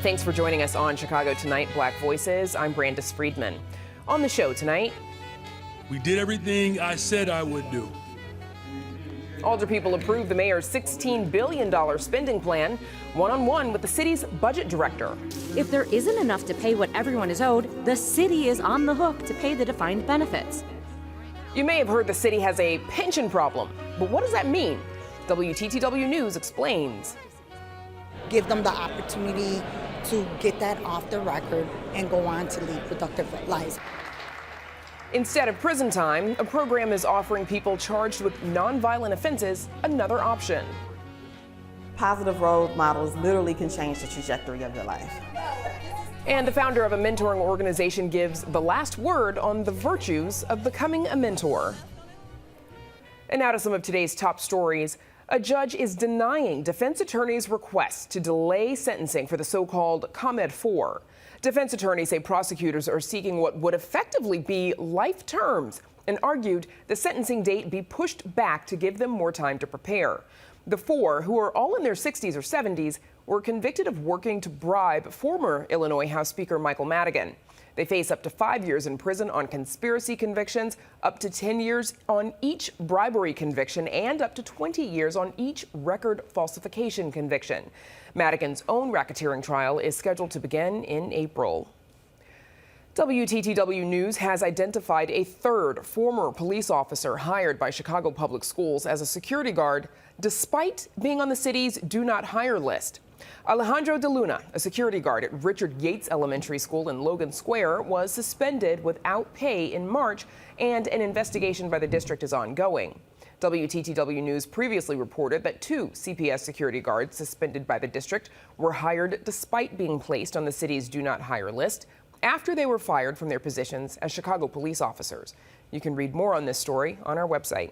everyone. Thanks for joining us on Chicago Tonight, Black Voices. I'm Brandis Friedman. On the show tonight, we did everything I said I would do. Alderpeople approved the mayor's $16 billion spending plan, one-on-one with the city's budget director. If there isn't enough to pay what everyone is owed, the city is on the hook to pay the defined benefits. You may have heard the city has a pension problem, but what does that mean? WTTW News explains. Give them the opportunity to get that off the record and go on to lead productive lives. Instead of prison time, a program is offering people charged with nonviolent offenses another option. Positive role models literally can change the trajectory of your life. And the founder of a mentoring organization gives the last word on the virtues of becoming a mentor. And now to some of today's top stories. A judge is denying defense attorneys' requests to delay sentencing for the so-called ComEd 4. Defense attorneys say prosecutors are seeking what would effectively be life terms and argued the sentencing date be pushed back to give them more time to prepare. The four, who are all in their 60s or 70s, were convicted of working to bribe former Illinois House Speaker Michael Madigan. They face up to 5 years in prison on conspiracy convictions, up to 10 years on each bribery conviction, and up to 20 years on each record falsification conviction. Madigan's own racketeering trial is scheduled to begin in April. WTTW News has identified a third former police officer hired by Chicago Public Schools as a security guard, despite being on the city's do not hire list. Alejandro De Luna, a security guard at Richard Yates Elementary School in Logan Square, was suspended without pay in March, and an investigation by the district is ongoing. WTTW News previously reported that 2 CPS security guards suspended by the district were hired despite being placed on the city's do not hire list after they were fired from their positions as Chicago police officers. You can read more on this story on our website.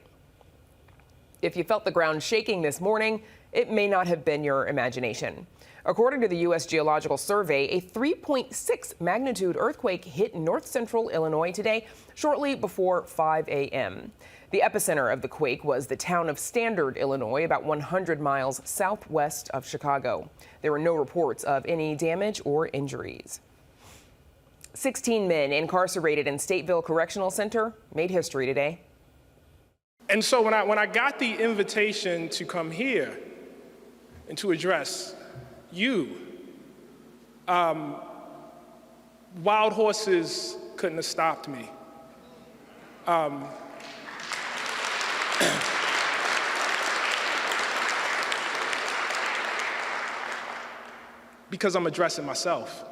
If you felt the ground shaking this morning, it may not have been your imagination. According to the U.S. Geological Survey, a 3.6 magnitude earthquake hit north central Illinois today, shortly before 5 a.m. The epicenter of the quake was the town of Standard, Illinois, about 100 miles southwest of Chicago. There were no reports of any damage or injuries. 16 men incarcerated in Stateville Correctional Center made history today. And so when I got the invitation to come here and to address you, wild horses couldn't have stopped me. Because I'm addressing myself.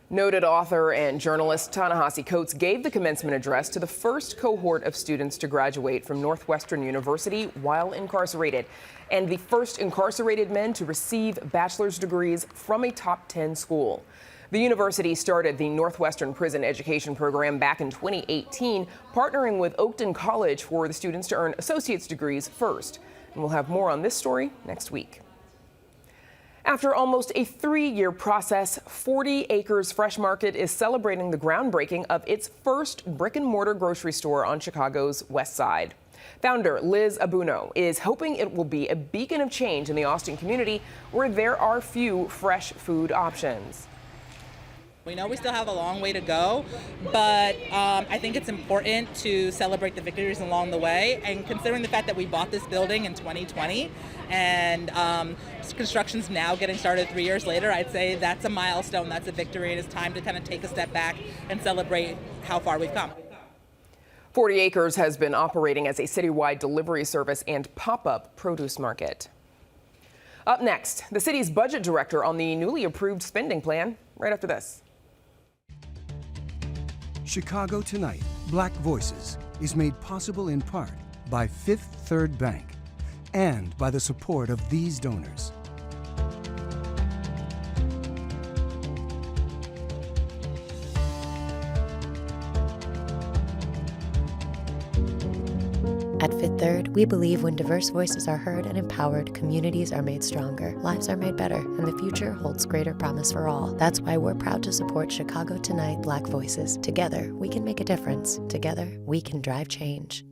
Noted author and journalist Ta-Nehisi Coates gave the commencement address to the first cohort of students to graduate from Northwestern University while incarcerated, and the first incarcerated men to receive bachelor's degrees from a top 10 school. The university started the Northwestern Prison Education Program back in 2018, partnering with Oakton College for the students to earn associate's degrees first. And we'll have more on this story next week. After almost a 3-year process, 40 Acres Fresh Market is celebrating the groundbreaking of its first brick-and-mortar grocery store on Chicago's West Side. Founder Liz Abuno is hoping it will be a beacon of change in the Austin community where there are few fresh food options. We know we still have a long way to go, but I think it's important to celebrate the victories along the way. And considering the fact that we bought this building in 2020 and construction's now getting started 3 years later, I'd say that's a milestone, that's a victory, and it's time to kind of take a step back and celebrate how far we've come. 40 Acres has been operating as a citywide delivery service and pop-up produce market. Up next, the city's budget director on the newly approved spending plan, right after this. Chicago Tonight, Black Voices, is made possible in part by Fifth Third Bank and by the support of these donors. At Fifth Third, we believe when diverse voices are heard and empowered, communities are made stronger, lives are made better, and the future holds greater promise for all. That's why we're proud to support Chicago Tonight Black Voices. Together, we can make a difference. Together, we can drive change.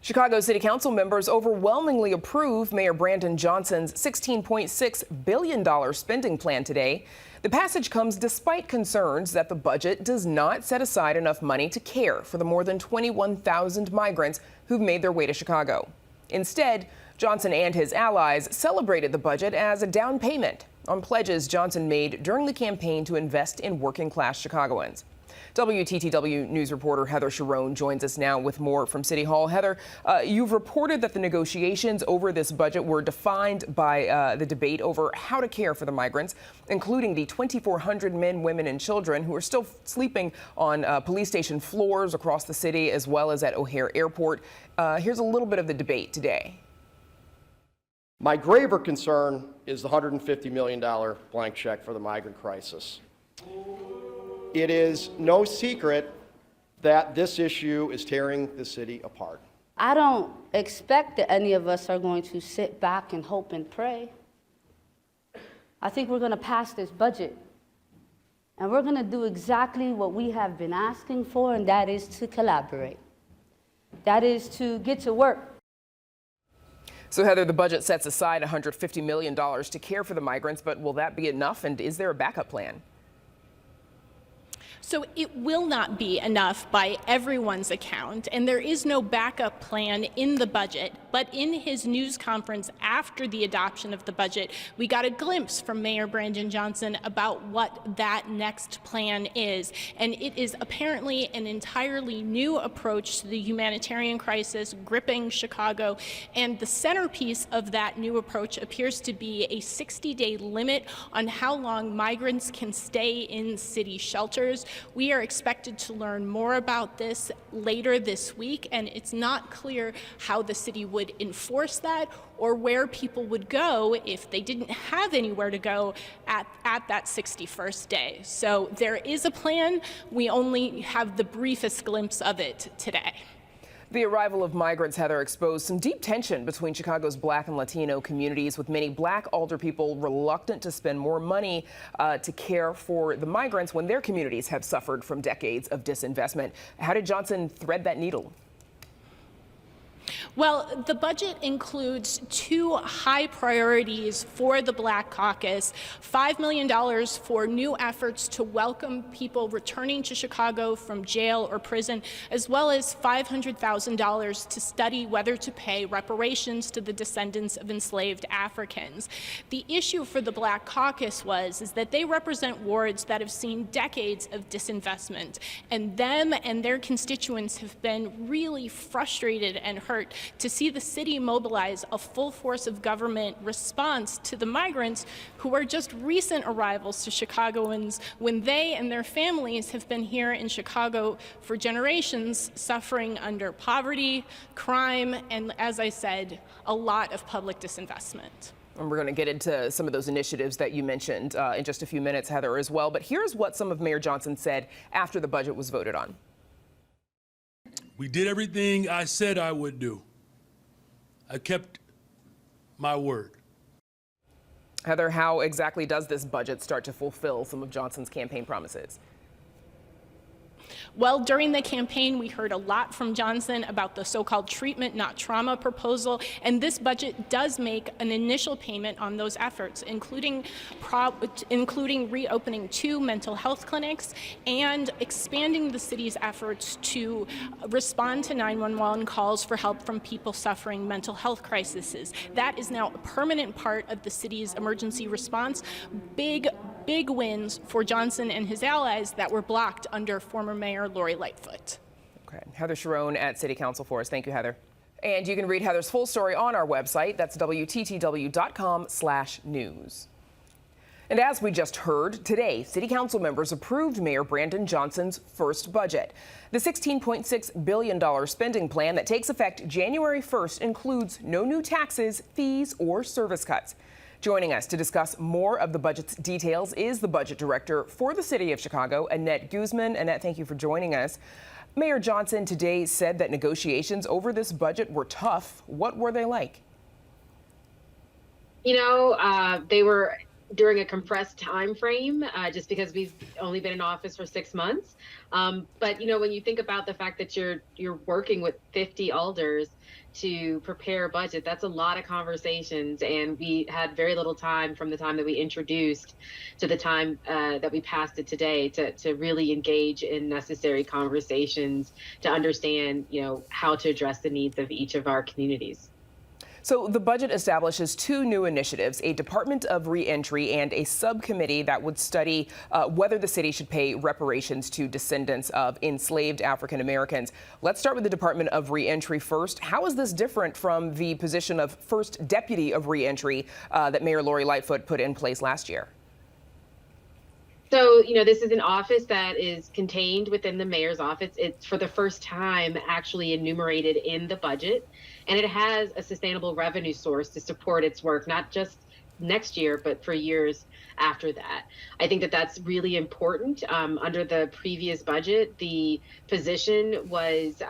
Chicago City Council members overwhelmingly approved Mayor Brandon Johnson's $16.6 billion spending plan today. The passage comes despite concerns that the budget does not set aside enough money to care for the more than 21,000 migrants who've made their way to Chicago. Instead, Johnson and his allies celebrated the budget as a down payment on pledges Johnson made during the campaign to invest in working-class Chicagoans. WTTW News reporter Heather Sharon joins us now with more from City Hall. Heather, you've reported that the negotiations over this budget were defined by the debate over how to care for the migrants, including the 2,400 men, women, and children who are still sleeping on police station floors across the city, as well as at O'Hare Airport. Here's a little bit of the debate today. My graver concern is the $150 million blank check for the migrant crisis. It is no secret that this issue is tearing the city apart. I don't expect that any of us are going to sit back and hope and pray. I think we're going to pass this budget, and we're going to do exactly what we have been asking for, and that is to collaborate. That is to get to work. So, Heather, the budget sets aside $150 million to care for the migrants, but will that be enough, and is there a backup plan? So it will not be enough by everyone's account, and there is no backup plan in the budget. But in his news conference after the adoption of the budget, we got a glimpse from Mayor Brandon Johnson about what that next plan is. And it is apparently an entirely new approach to the humanitarian crisis gripping Chicago. And the centerpiece of that new approach appears to be a 60-day limit on how long migrants can stay in city shelters. We are expected to learn more about this later this week, and it's not clear how the city would enforce that or where people would go if they didn't have anywhere to go at that 61st day. So there is a plan. We only have the briefest glimpse of it today. The arrival of migrants, Heather, exposed some deep tension between Chicago's Black and Latino communities, with many Black alderpeople reluctant to spend more money to care for the migrants when their communities have suffered from decades of disinvestment. How did Johnson thread that needle? Well, the budget includes two high priorities for the Black Caucus: $5 million for new efforts to welcome people returning to Chicago from jail or prison, as well as $500,000 to study whether to pay reparations to the descendants of enslaved Africans. The issue for the Black Caucus is that they represent wards that have seen decades of disinvestment, and them and their constituents have been really frustrated and hurt to see the city mobilize a full force of government response to the migrants who are just recent arrivals to Chicagoans when they and their families have been here in Chicago for generations, suffering under poverty, crime, and, as I said, a lot of public disinvestment. And we're going to get into some of those initiatives that you mentioned in just a few minutes, Heather, as well. But here's what some of Mayor Johnson said after the budget was voted on. We did everything I said I would do. I kept my word. Heather, how exactly does this budget start to fulfill some of Johnson's campaign promises? Well, during the campaign, we heard a lot from Johnson about the so-called treatment, not trauma proposal, and this budget does make an initial payment on those efforts, including reopening 2 mental health clinics and expanding the city's efforts to respond to 911 calls for help from people suffering mental health crises. That is now a permanent part of the city's emergency response. Big wins for Johnson and his allies that were blocked under former Mayor Lori Lightfoot. Okay, Heather Sharon at City Council for us. Thank you, Heather. And you can read Heather's full story on our website. That's WTTW.com/news. And as we just heard, today, City Council members approved Mayor Brandon Johnson's first budget. The $16.6 billion spending plan that takes effect January 1st includes no new taxes, fees, or service cuts. Joining us to discuss more of the budget's details is the budget director for the city of Chicago, Annette Guzman. Annette, thank you for joining us. Mayor Johnson today said that negotiations over this budget were tough. What were they like? You know, they were during a compressed time frame, just because we've only been in office for 6 months. But when you think about the fact that you're working with 50 alders to prepare a budget, that's a lot of conversations, and we had very little time from the time that we introduced to the time that we passed it today to really engage in necessary conversations to understand how to address the needs of each of our communities. So the budget establishes two new initiatives, a Department of Reentry and a subcommittee that would study whether the city should pay reparations to descendants of enslaved African Americans. Let's start with the Department of Reentry first. How is this different from the position of First Deputy of Reentry that Mayor Lori Lightfoot put in place last year? So, this is an office that is contained within the mayor's office. It's for the first time actually enumerated in the budget, and it has a sustainable revenue source to support its work, not just next year, but for years after that. I think that that's really important. Under the previous budget, the position was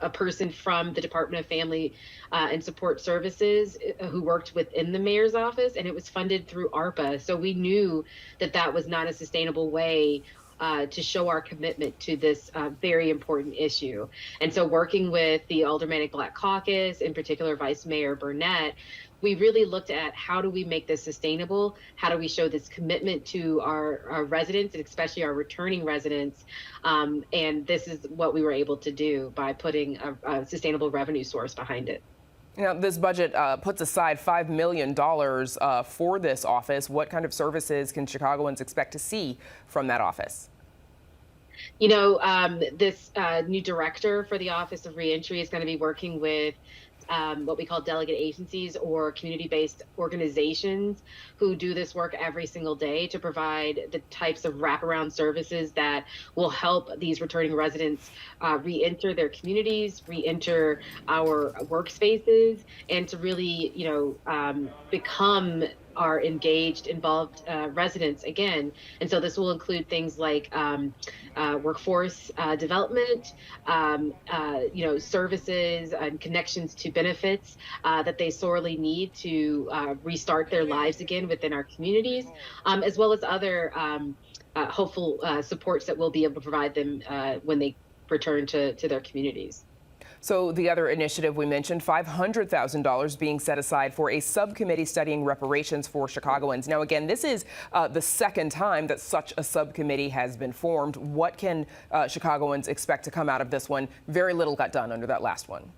a person from the Department of Family and Support Services who worked within the mayor's office, and it was funded through ARPA. So we knew that that was not a sustainable way to show our commitment to this very important issue. And so working with the Aldermanic Black Caucus, in particular Vice Mayor Burnett, we really looked at how do we make this sustainable? How do we show this commitment to our residents, and especially our returning residents? And this is what we were able to do by putting a sustainable revenue source behind it. This budget puts aside $5 million for this office. What kind of services can Chicagoans expect to see from that office? This new director for the Office of Reentry is going to be working with what we call delegate agencies or community-based organizations who do this work every single day to provide the types of wraparound services that will help these returning residents re-enter their communities, re-enter our workspaces, and to really, become our engaged, involved residents again. And so this will include things like workforce development, services and connections to benefits that they sorely need to restart their lives again within our communities, as well as other hopeful supports that we'll be able to provide them when they return to their communities. So the other initiative we mentioned, $500,000 being set aside for a subcommittee studying reparations for Chicagoans. Now, again, this is the second time that such a subcommittee has been formed. What can Chicagoans expect to come out of this one? Very little got done under that last one.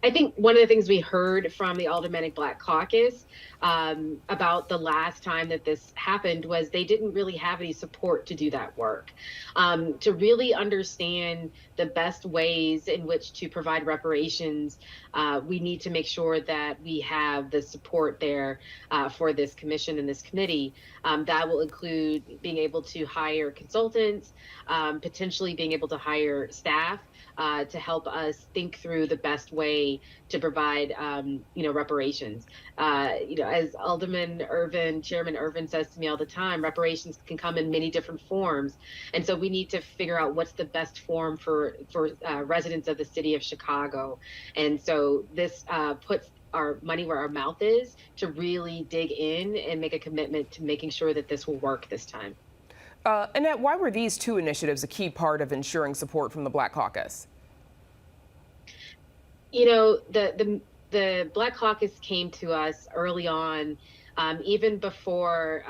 I think one of the things we heard from the Aldermanic Black Caucus about the last time that this happened was they didn't really have any support to do that work. To really understand the best ways in which to provide reparations, we need to make sure that we have the support there for this commission and this committee. That will include being able to hire consultants, potentially being able to hire staff to help us think through the best way to provide, reparations. As Alderman Irvin, Chairman Irvin says to me all the time, reparations can come in many different forms. And so we need to figure out what's the best form for residents of the city of Chicago. And so this puts our money where our mouth is to really dig in and make a commitment to making sure that this will work this time. Annette, why were these two initiatives a key part of ensuring support from the Black Caucus? The Black Caucus came to us early on, even before,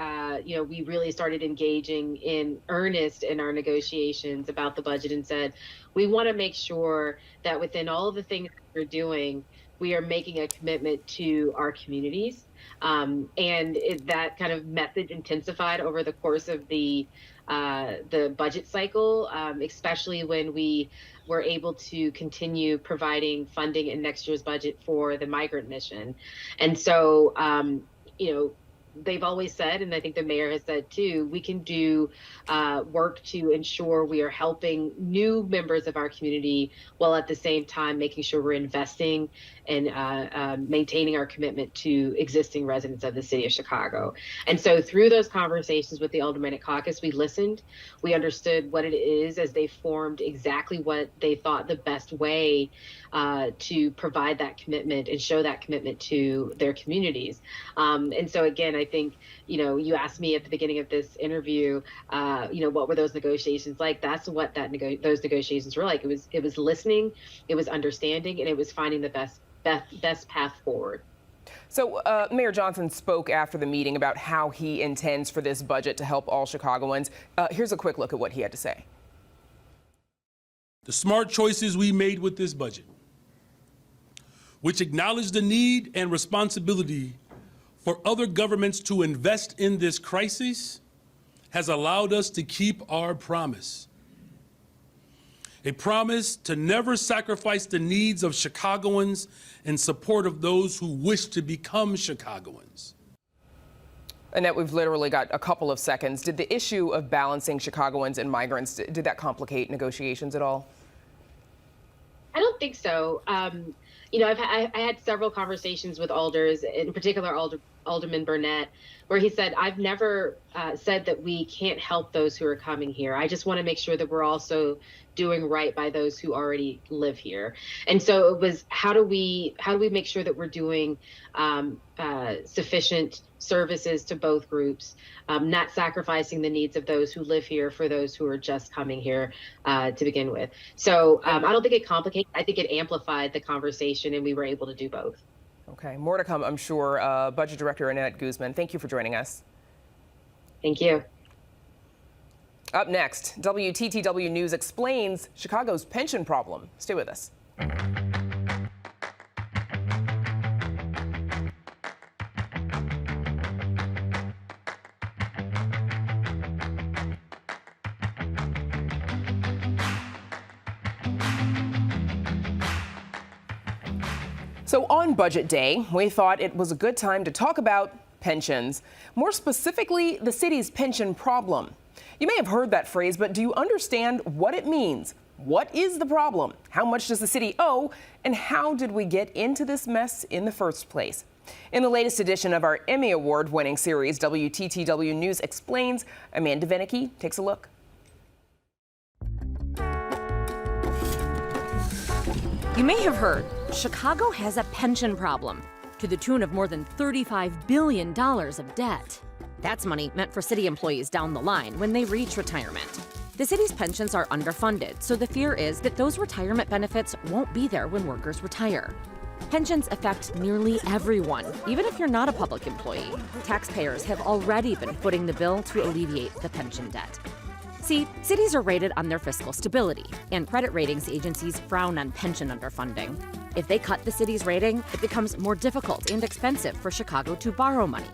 we really started engaging in earnest in our negotiations about the budget, and said, we want to make sure that within all of the things we're doing, we are making a commitment to our communities. That kind of message intensified over the course of the budget cycle, especially when we were able to continue providing funding in next year's budget for the migrant mission. And so, they've always said, and I think the mayor has said too, we can do work to ensure we are helping new members of our community while at the same time making sure we're investing maintaining our commitment to existing residents of the city of Chicago. And so through those conversations with the Aldermanic Caucus, we listened, we understood what it is as they formed exactly what they thought the best way to provide that commitment and show that commitment to their communities. And so again, I think, you asked me at the beginning of this interview, what were those negotiations like? That's what those negotiations were like. It was listening, it was understanding, and it was finding the best path forward. So Mayor Johnson spoke after the meeting about how he intends for this budget to help all Chicagoans. Here's a quick look at what he had to say. The smart choices we made with this budget, which acknowledge the need and responsibility for other governments to invest in this crisis, has allowed us to keep our promise. A promise to never sacrifice the needs of Chicagoans in support of those who wish to become Chicagoans. Annette, we've literally got a couple of seconds. Did the issue of balancing Chicagoans and migrants, did that complicate negotiations at all? I don't think so. I had several conversations with alders, in particular Alderman Burnett, where he said, I've never said that we can't help those who are coming here. I just want to make sure that we're also doing right by those who already live here. And so it was, how do we make sure that we're doing sufficient services to both groups, not sacrificing the needs of those who live here for those who are just coming here to begin with. So I don't think it complicated. I think it amplified the conversation, and we were able to do both. Okay, more to come, I'm sure. Budget Director Annette Guzman, thank you for joining us. Thank you. Up next, WTTW News explains Chicago's pension problem. Stay with us. So on Budget Day, we thought it was a good time to talk about pensions, more specifically, the city's pension problem. You may have heard that phrase, but do you understand what it means? What is the problem? How much does the city owe? And how did we get into this mess in the first place? In the latest edition of our Emmy Award-winning series, WTTW News Explains, Amanda Vinicky takes a look. You may have heard, Chicago has a pension problem to the tune of more than $35 billion of debt. That's money meant for city employees down the line when they reach retirement. The city's pensions are underfunded, so the fear is that those retirement benefits won't be there when workers retire. Pensions affect nearly everyone, even if you're not a public employee. Taxpayers have already been footing the bill to alleviate the pension debt. See, cities are rated on their fiscal stability, and credit ratings agencies frown on pension underfunding. If they cut the city's rating, it becomes more difficult and expensive for Chicago to borrow money.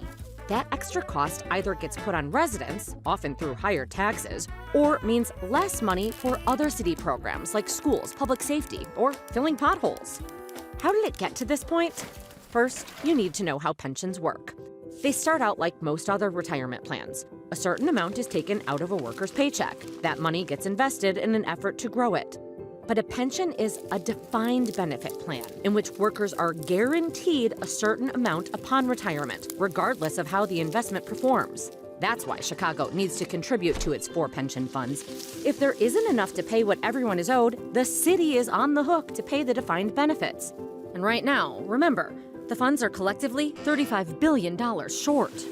That extra cost either gets put on residents, often through higher taxes, or means less money for other city programs like schools, public safety, or filling potholes. How did it get to this point? First, you need to know how pensions work. They start out like most other retirement plans. A certain amount is taken out of a worker's paycheck. That money gets invested in an effort to grow it. But a pension is a defined benefit plan in which workers are guaranteed a certain amount upon retirement, regardless of how the investment performs. That's why Chicago needs to contribute to its 4 pension funds. If there isn't enough to pay what everyone is owed, the city is on the hook to pay the defined benefits. And right now, remember, the funds are collectively $35 billion short.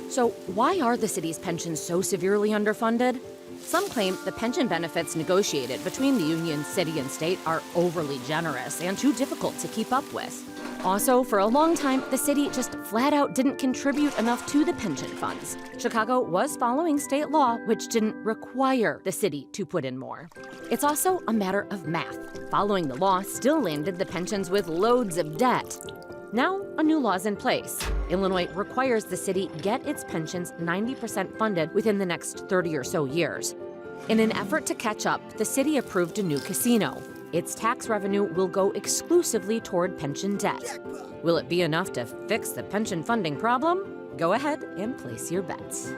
So why are the city's pensions so severely underfunded? Some claim the pension benefits negotiated between the union, city, and state are overly generous and too difficult to keep up with. Also, for a long time, the city just flat out didn't contribute enough to the pension funds. Chicago was following state law, which didn't require the city to put in more. It's also a matter of math. Following the law still landed the pensions with loads of debt. Now, a new law is in place. Illinois requires the city get its pensions 90% funded within the next 30 or so years. In an effort to catch up, the city approved a new casino. Its tax revenue will go exclusively toward pension debt. Will it be enough to fix the pension funding problem? Go ahead and place your bets.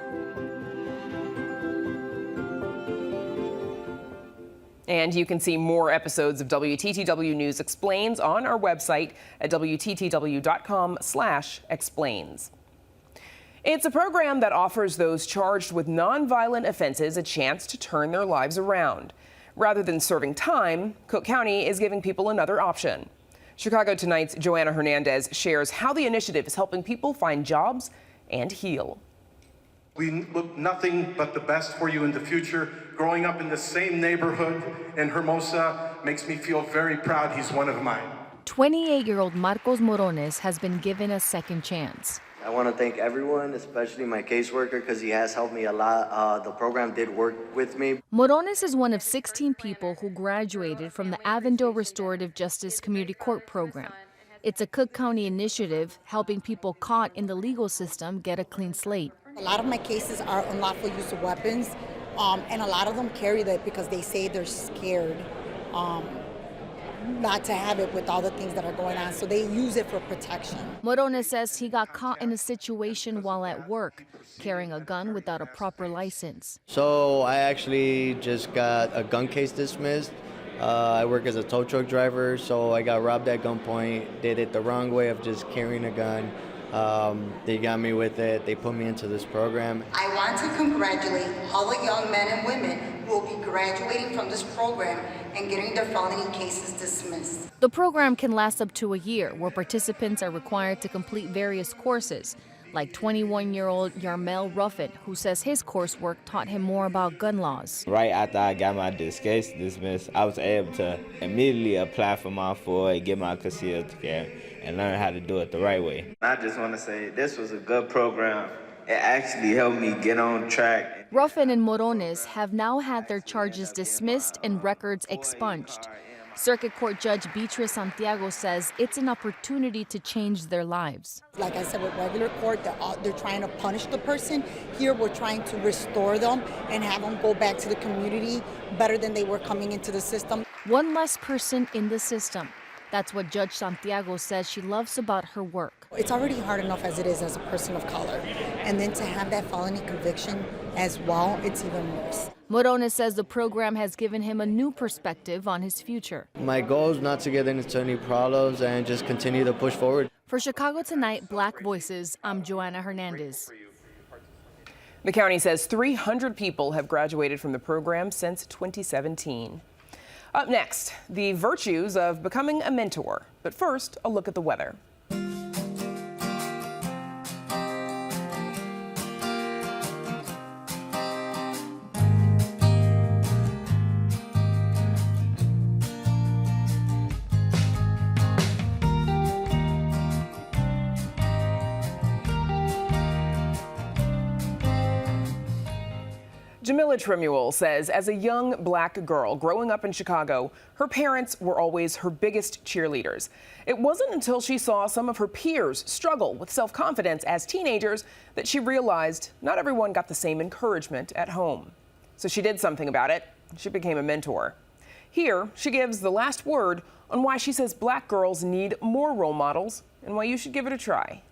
And you can see more episodes of WTTW News Explains on our website at WTTW.com/explains. It's a program that offers those charged with nonviolent offenses a chance to turn their lives around. Rather than serving time, Cook County is giving people another option. Chicago Tonight's Joanna Hernandez shares how the initiative is helping people find jobs and heal. We look nothing but the best for you in the future. Growing up in the same neighborhood in Hermosa makes me feel very proud he's one of mine. 28-year-old Marcos Morones has been given a second chance. I want to thank everyone, especially my caseworker, because he has helped me a lot. The program did work with me. Morones is one of 16 people who graduated from the Avondale Restorative Justice Community Court program. It's a Cook County initiative helping people caught in the legal system get a clean slate. A lot of my cases are unlawful use of weapons, and a lot of them carry that because they say they're scared not to have it with all the things that are going on, so they use it for protection. Morones says he got caught in a situation while at work, carrying a gun without a proper license. So I actually just got a gun case dismissed. I work as a tow truck driver, so I got robbed at gunpoint, did it the wrong way of just carrying a gun. They got me with it. They put me into this program. I want to congratulate all the young men and women who will be graduating from this program and getting their felony cases dismissed. The program can last up to a year, where participants are required to complete various courses, like 21-year-old Yarmel Ruffin, who says his coursework taught him more about gun laws. Right after I got my case dismissed, I was able to immediately apply for my FOIA, get my concealed carry, and learn how to do it the right way. I just want to say this was a good program. It actually helped me get on track. Ruffin and Morones have now had their charges dismissed and records expunged. Circuit Court Judge Beatriz Santiago says it's an opportunity to change their lives. Like I said, with regular court, they're trying to punish the person. Here, we're trying to restore them and have them go back to the community better than they were coming into the system. One less person in the system. That's what Judge Santiago says she loves about her work. It's already hard enough as it is as a person of color. And then to have that felony conviction as well, it's even worse. Morones says the program has given him a new perspective on his future. My goal is not to get into any problems and just continue to push forward. For Chicago Tonight, Black Voices, I'm Joanna Hernandez. The county says 300 people have graduated from the program since 2017. Up next, the virtues of becoming a mentor. But first, a look at the weather. Jamila Tremuel says as a young black girl growing up in Chicago, her parents were always her biggest cheerleaders. It wasn't until she saw some of her peers struggle with self-confidence as teenagers that she realized not everyone got the same encouragement at home. So she did something about it. She became a mentor. Here, she gives the last word on why she says black girls need more role models and why you should give it a try.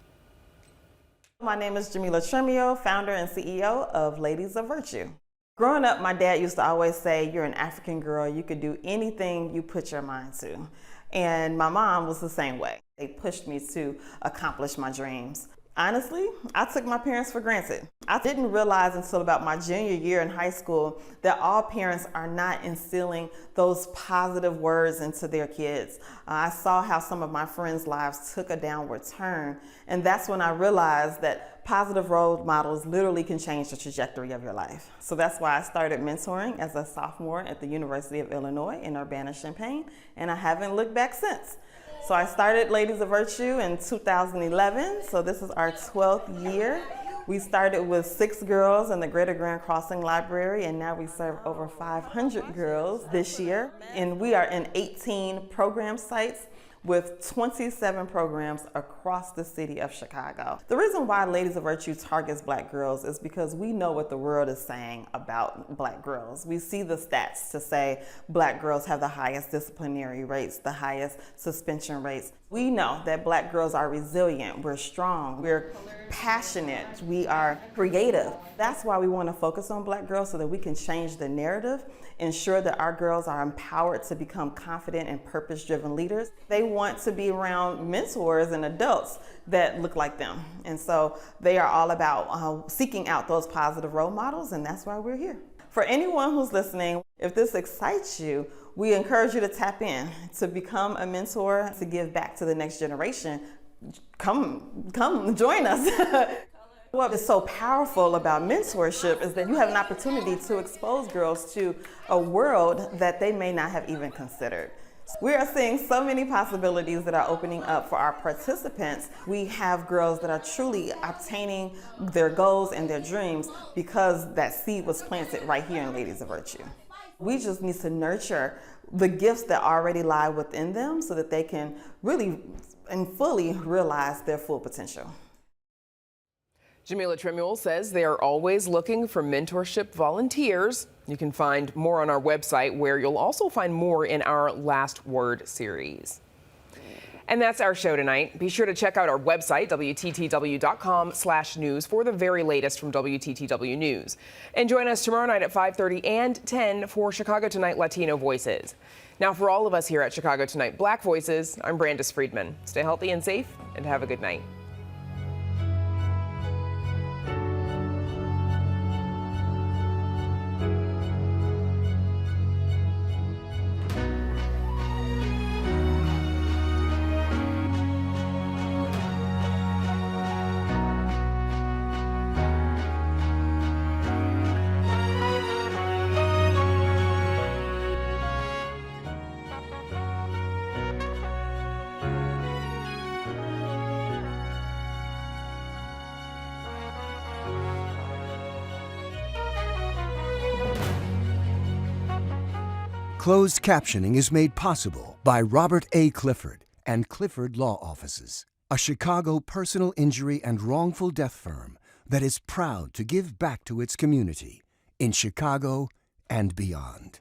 My name is Jamila Tremuel, founder and CEO of Ladies of Virtue. Growing up, my dad used to always say, you're an African girl, you could do anything you put your mind to. And my mom was the same way. They pushed me to accomplish my dreams. Honestly, I took my parents for granted. I didn't realize until about my junior year in high school that all parents are not instilling those positive words into their kids. I saw how some of my friends' lives took a downward turn, and that's when I realized that positive role models literally can change the trajectory of your life. So that's why I started mentoring as a sophomore at the University of Illinois in Urbana-Champaign, and I haven't looked back since. So I started Ladies of Virtue in 2011, so this is our 12th year. We started with 6 girls in the Greater Grand Crossing Library, and now we serve over 500 girls this year. And we are in 18 program sites with 27 programs across the city of Chicago. The reason why Ladies of Virtue targets Black girls is because we know what the world is saying about Black girls. We see the stats to say Black girls have the highest disciplinary rates, the highest suspension rates. We know that Black girls are resilient, we're strong, we're passionate, we are creative. That's why we want to focus on Black girls, so that we can change the narrative, ensure that our girls are empowered to become confident and purpose-driven leaders. They want to be around mentors and adults that look like them. And so they are all about seeking out those positive role models, and that's why we're here. For anyone who's listening, if this excites you, we encourage you to tap in, to become a mentor, to give back to the next generation. Come join us. What is so powerful about mentorship is that you have an opportunity to expose girls to a world that they may not have even considered. We are seeing so many possibilities that are opening up for our participants. We have girls that are truly obtaining their goals and their dreams because that seed was planted right here in Ladies of Virtue. We just need to nurture the gifts that already lie within them so that they can really and fully realize their full potential. Jamila Tremuel says they are always looking for mentorship volunteers. You can find more on our website, where you'll also find more in our Last Word series. And that's our show tonight. Be sure to check out our website, WTTW.com/news, for the very latest from WTTW News. And join us tomorrow night at 5:30 and 10 for Chicago Tonight Latino Voices. Now, for all of us here at Chicago Tonight Black Voices, I'm Brandis Friedman. Stay healthy and safe, and have a good night. Closed captioning is made possible by Robert A. Clifford and Clifford Law Offices, a Chicago personal injury and wrongful death firm that is proud to give back to its community in Chicago and beyond.